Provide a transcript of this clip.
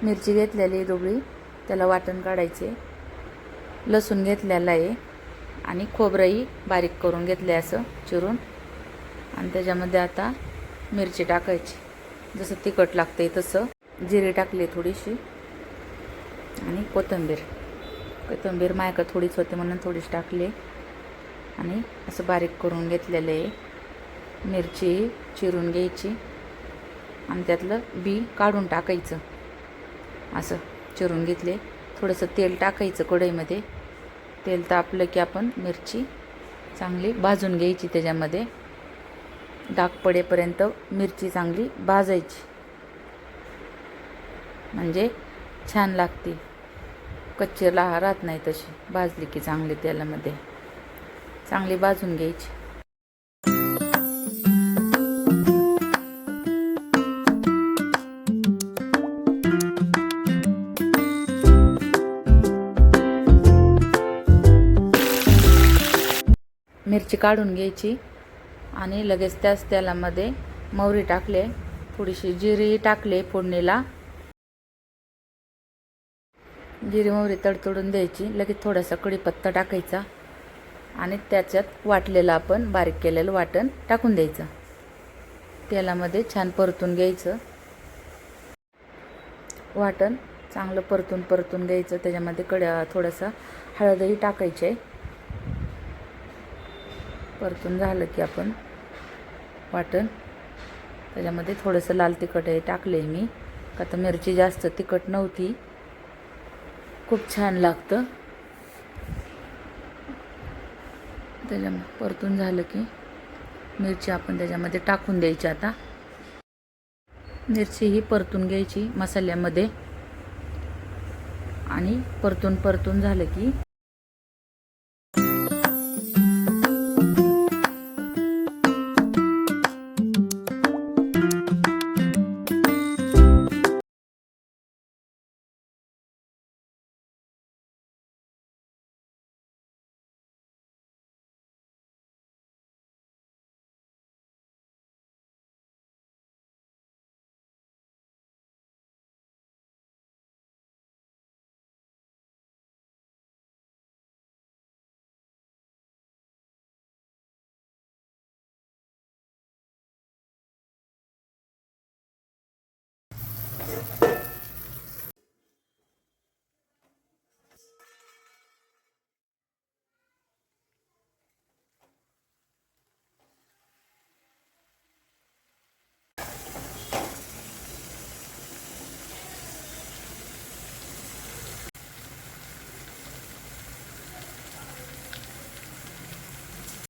मिरची घेतलेली दुबळी, त्याला वाटण काढायचे. लसूण घेतलेला आहे आणि खोबरंही बारीक करून घेतले असं चिरून. आणि त्याच्यामध्ये आता मिरची टाकायची, जसं तिखट लागते तसं. जिरे टाकले थोडीशी आणि कोथिंबीर माझ्याकडे थोडीच होते म्हणून थोडीच टाकली. आणि असं बारीक करून घेतलेलं आहे. मिरची चिरून घ्यायची आणि त्यातलं बी काढून टाकायचं. असं चिरून घेतले. थोडंसं तेल टाकायचं कढईमध्ये. तेल तापलं की आपण मिरची चांगली भाजून घ्यायची. त्याच्यामध्ये डाग पडेपर्यंत मिरची चांगली भाजायची, म्हणजे छान लागते. कच्ची राहत नाही तशी, भाजली की चांगली तेलामध्ये चांगली भाजून घ्यायची. मिरची काढून घ्यायची आणि लगेच त्याच तेलामध्ये मोहरी टाकले, थोडीशी जिरी टाकले फोडणीला. जिरी मोहरी तडतडून द्यायची. लगेच थोडासा कढीपत्ता टाकायचा आणि त्याच्यात वाटलेलं आपण बारीक केलेलं वाटण टाकून द्यायचं. तेलामध्ये छान परतून घ्यायचं. वाटण चांगलं परतून घ्यायचं. त्याच्यामध्ये थोडासा हळदही टाकायचे. परतून झालं की आपण वाटण त्याच्यामध्ये थोडंसं लाल तिखटही टाकले मी, का तर मिरची जास्त तिखट नव्हती. खूप छान लागतं. त्याच्यामध्ये परतून झालं की मिरची आपण त्याच्यामध्ये टाकून द्यायची. आता मिरची ही परतून घ्यायची मसाल्यामध्ये आणि परतून झालं की